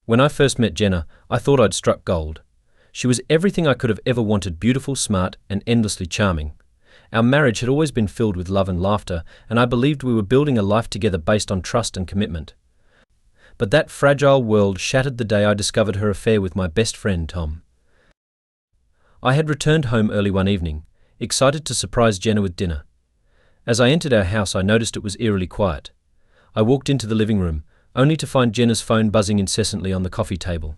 When I first met Jenna, I thought I'd struck gold. She was everything I could have ever wanted: beautiful, smart, and endlessly charming. Our marriage had always been filled with love and laughter, and I believed we were building a life together based on trust and commitment. But that fragile world shattered the day I discovered her affair with my best friend, Tom. I had returned home early one evening, excited to surprise Jenna with dinner. As I entered our house, I noticed it was eerily quiet. I walked into the living room, only to find Jenna's phone buzzing incessantly on the coffee table.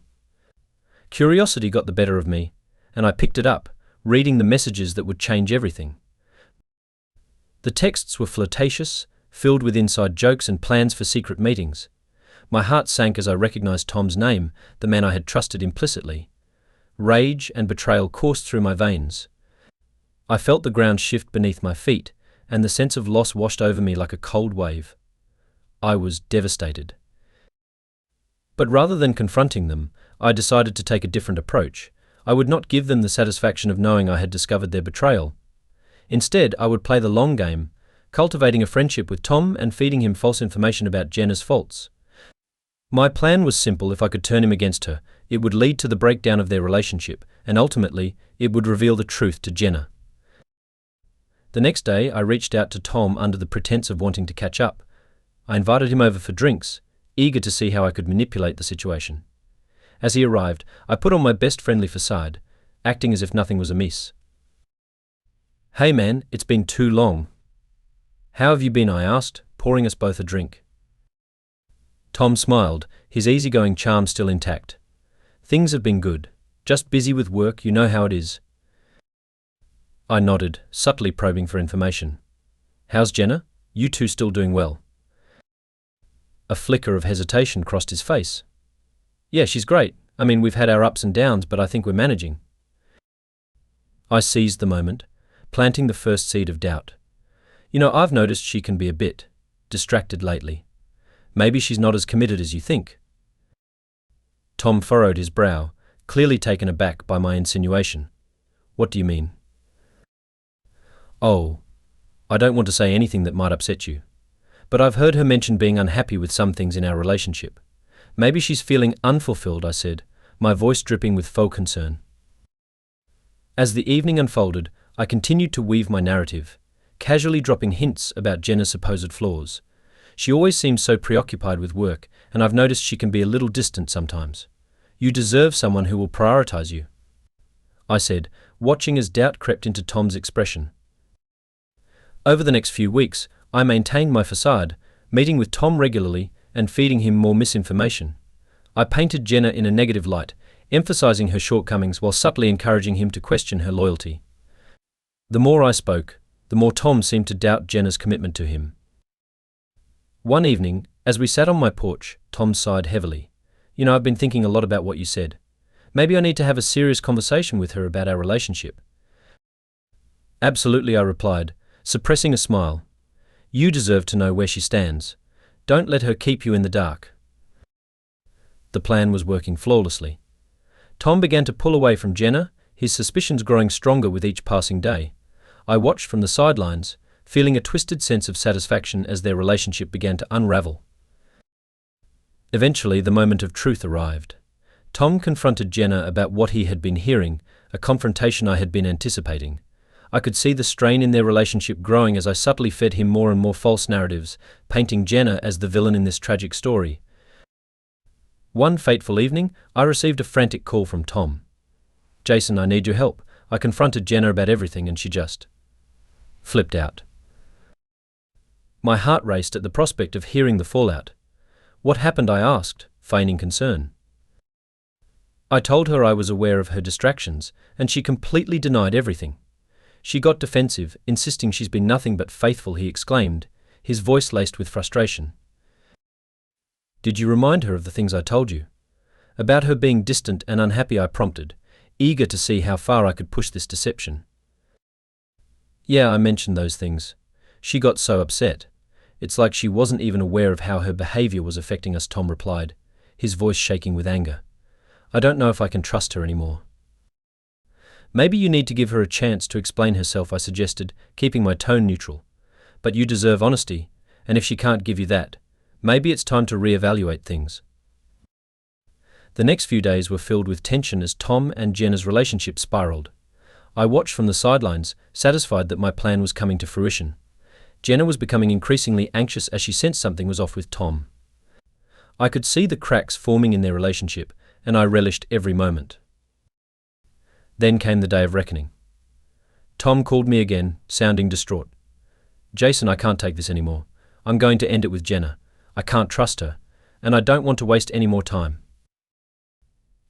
Curiosity got the better of me, and I picked it up, reading the messages that would change everything. The texts were flirtatious, filled with inside jokes and plans for secret meetings. My heart sank as I recognized Tom's name, the man I had trusted implicitly. Rage and betrayal coursed through my veins. I felt the ground shift beneath my feet, and the sense of loss washed over me like a cold wave. I was devastated. But rather than confronting them, I decided to take a different approach. I would not give them the satisfaction of knowing I had discovered their betrayal. Instead, I would play the long game, cultivating a friendship with Tom and feeding him false information about Jenna's faults. My plan was simple: if I could turn him against her, it would lead to the breakdown of their relationship, and ultimately, it would reveal the truth to Jenna. The next day, I reached out to Tom under the pretense of wanting to catch up. I invited him over for drinks, eager to see how I could manipulate the situation. As he arrived, I put on my best friendly facade, acting as if nothing was amiss. "Hey man, it's been too long. How have you been?" I asked, pouring us both a drink. Tom smiled, his easygoing charm still intact. "Things have been good. Just busy with work, you know how it is." I nodded, subtly probing for information. "How's Jenna? You two still doing well?" A flicker of hesitation crossed his face. "Yeah, she's great. I mean, we've had our ups and downs, but I think we're managing." I seized the moment, planting the first seed of doubt. "You know, I've noticed she can be a bit distracted lately. Maybe she's not as committed as you think." Tom furrowed his brow, clearly taken aback by my insinuation. "What do you mean?" "Oh, I don't want to say anything that might upset you, but I've heard her mention being unhappy with some things in our relationship. Maybe she's feeling unfulfilled," I said, my voice dripping with faux concern. As the evening unfolded, I continued to weave my narrative, casually dropping hints about Jenna's supposed flaws. She always seems so preoccupied with work, and I've noticed she can be a little distant sometimes. "You deserve someone who will prioritize you," I said, watching as doubt crept into Tom's expression. Over the next few weeks, I maintained my facade, meeting with Tom regularly and feeding him more misinformation. I painted Jenna in a negative light, emphasizing her shortcomings while subtly encouraging him to question her loyalty. The more I spoke, the more Tom seemed to doubt Jenna's commitment to him. One evening, as we sat on my porch, Tom sighed heavily. "You know, I've been thinking a lot about what you said. Maybe I need to have a serious conversation with her about our relationship." "Absolutely," I replied, suppressing a smile. "You deserve to know where she stands. Don't let her keep you in the dark." The plan was working flawlessly. Tom began to pull away from Jenna, his suspicions growing stronger with each passing day. I watched from the sidelines, feeling a twisted sense of satisfaction as their relationship began to unravel. Eventually, the moment of truth arrived. Tom confronted Jenna about what he had been hearing, a confrontation I had been anticipating. I could see the strain in their relationship growing as I subtly fed him more and more false narratives, painting Jenna as the villain in this tragic story. One fateful evening, I received a frantic call from Tom. "Jason, I need your help. I confronted Jenna about everything and she just flipped out." My heart raced at the prospect of hearing the fallout. "What happened?" I asked, feigning concern. I told her I was aware of her distractions, and she completely denied everything. She got defensive, insisting she's been nothing but faithful, he exclaimed, his voice laced with frustration. "Did you remind her of the things I told you?" "About her being distant and unhappy," I prompted, eager to see how far I could push this deception. "Yeah, I mentioned those things. She got so upset. It's like she wasn't even aware of how her behavior was affecting us," Tom replied, his voice shaking with anger. "I don't know if I can trust her anymore." "Maybe you need to give her a chance to explain herself," I suggested, keeping my tone neutral. "But you deserve honesty, and if she can't give you that, maybe it's time to reevaluate things." The next few days were filled with tension as Tom and Jenna's relationship spiraled. I watched from the sidelines, satisfied that my plan was coming to fruition. Jenna was becoming increasingly anxious as she sensed something was off with Tom. I could see the cracks forming in their relationship, and I relished every moment. Then came the day of reckoning. Tom called me again, sounding distraught. "Jason, I can't take this anymore. I'm going to end it with Jenna. I can't trust her, and I don't want to waste any more time."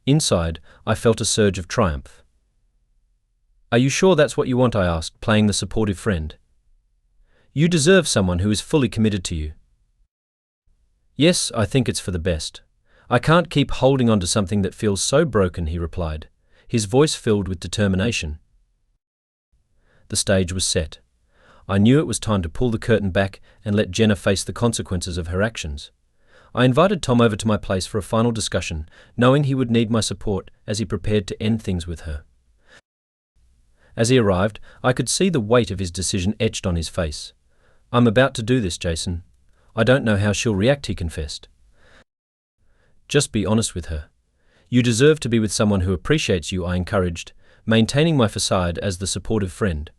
Inside, I felt a surge of triumph. "Are you sure that's what you want?" I asked, playing the supportive friend. "You deserve someone who is fully committed to you." "Yes, I think it's for the best. I can't keep holding on to something that feels so broken," he replied, his voice filled with determination. The stage was set. I knew it was time to pull the curtain back and let Jenna face the consequences of her actions. I invited Tom over to my place for a final discussion, knowing he would need my support as he prepared to end things with her. As he arrived, I could see the weight of his decision etched on his face. "I'm about to do this, Jason. I don't know how she'll react," he confessed. "Just be honest with her. You deserve to be with someone who appreciates you," I encouraged, maintaining my facade as the supportive friend.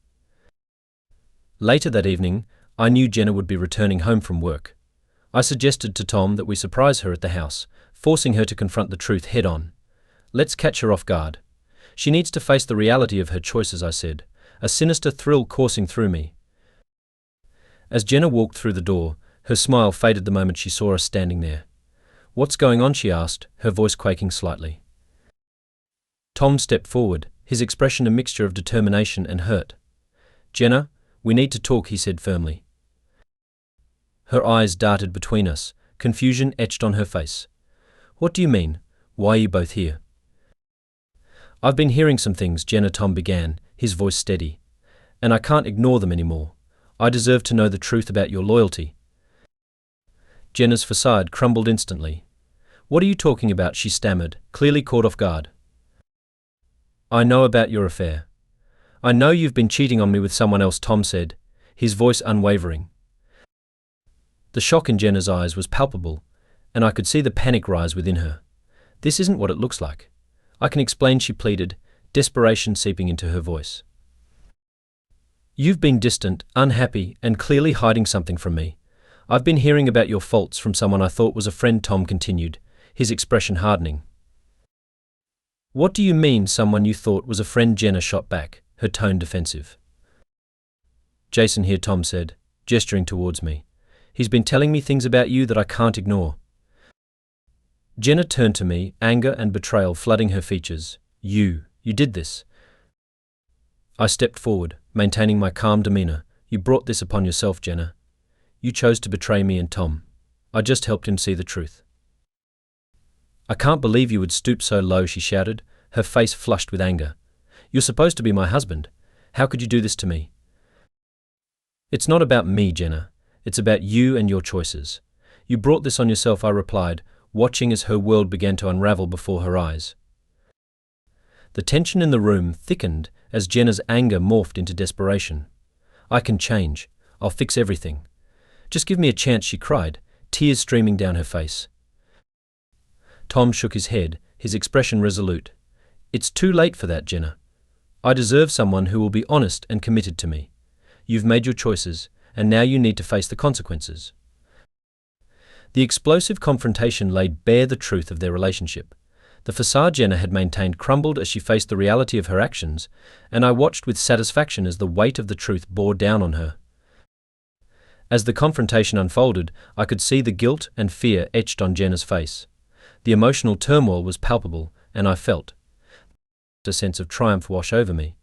Later that evening, I knew Jenna would be returning home from work. I suggested to Tom that we surprise her at the house, forcing her to confront the truth head-on. "Let's catch her off guard. She needs to face the reality of her choices," I said, a sinister thrill coursing through me. As Jenna walked through the door, her smile faded the moment she saw us standing there. "What's going on?" she asked, her voice quaking slightly. Tom stepped forward, his expression a mixture of determination and hurt. "Jenna, we need to talk," he said firmly. Her eyes darted between us, confusion etched on her face. "What do you mean? Why are you both here?" "I've been hearing some things," Tom began, his voice steady. "And I can't ignore them anymore. I deserve to know the truth about your loyalty." Jenna's facade crumbled instantly. "What are you talking about?" she stammered, clearly caught off guard. "I know about your affair. I know you've been cheating on me with someone else," Tom said, his voice unwavering. The shock in Jenna's eyes was palpable, and I could see the panic rise within her. "This isn't what it looks like. I can explain," she pleaded, desperation seeping into her voice. "You've been distant, unhappy, and clearly hiding something from me. I've been hearing about your faults from someone I thought was a friend," Tom continued, his expression hardening. "What do you mean, someone you thought was a friend?" Jenna shot back, her tone defensive. "Jason here," Tom said, gesturing towards me. "He's been telling me things about you that I can't ignore." Jenna turned to me, anger and betrayal flooding her features. You did this." I stepped forward, maintaining my calm demeanor. "You brought this upon yourself, Jenna. You chose to betray me and Tom. I just helped him see the truth." "I can't believe you would stoop so low," she shouted, her face flushed with anger. "You're supposed to be my husband. How could you do this to me?" "It's not about me, Jenna. It's about you and your choices. You brought this on yourself," I replied, watching as her world began to unravel before her eyes. The tension in the room thickened as Jenna's anger morphed into desperation. "I can change. I'll fix everything. Just give me a chance," she cried, tears streaming down her face. Tom shook his head, his expression resolute. "It's too late for that, Jenna. I deserve someone who will be honest and committed to me. You've made your choices, and now you need to face the consequences." The explosive confrontation laid bare the truth of their relationship. The facade Jenna had maintained crumbled as she faced the reality of her actions, and I watched with satisfaction as the weight of the truth bore down on her. As the confrontation unfolded, I could see the guilt and fear etched on Jenna's face. The emotional turmoil was palpable, and I felt a sense of triumph wash over me.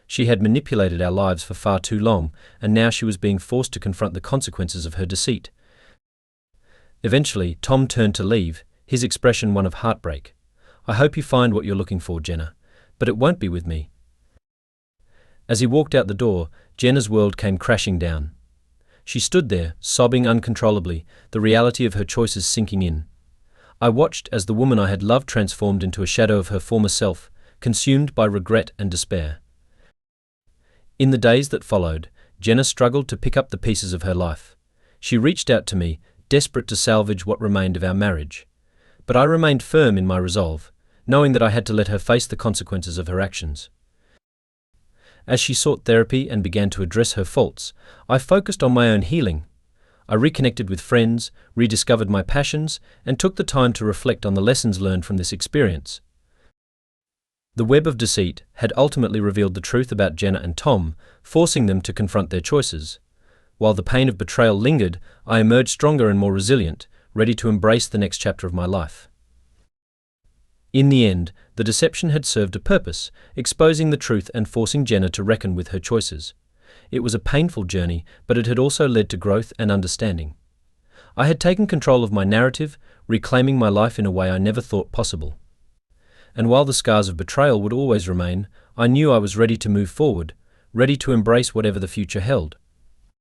She had manipulated our lives for far too long, and now she was being forced to confront the consequences of her deceit. Eventually, Tom turned to leave, his expression one of heartbreak. "I hope you find what you're looking for, Jenna, but it won't be with me." As he walked out the door, Jenna's world came crashing down. She stood there, sobbing uncontrollably, the reality of her choices sinking in. I watched as the woman I had loved transformed into a shadow of her former self, consumed by regret and despair. In the days that followed, Jenna struggled to pick up the pieces of her life. She reached out to me, desperate to salvage what remained of our marriage. But I remained firm in my resolve, knowing that I had to let her face the consequences of her actions. As she sought therapy and began to address her faults, I focused on my own healing. I reconnected with friends, rediscovered my passions, and took the time to reflect on the lessons learned from this experience. The web of deceit had ultimately revealed the truth about Jenna and Tom, forcing them to confront their choices. While the pain of betrayal lingered, I emerged stronger and more resilient, ready to embrace the next chapter of my life. In the end, the deception had served a purpose, exposing the truth and forcing Jenna to reckon with her choices. It was a painful journey, but it had also led to growth and understanding. I had taken control of my narrative, reclaiming my life in a way I never thought possible. And while the scars of betrayal would always remain, I knew I was ready to move forward, ready to embrace whatever the future held.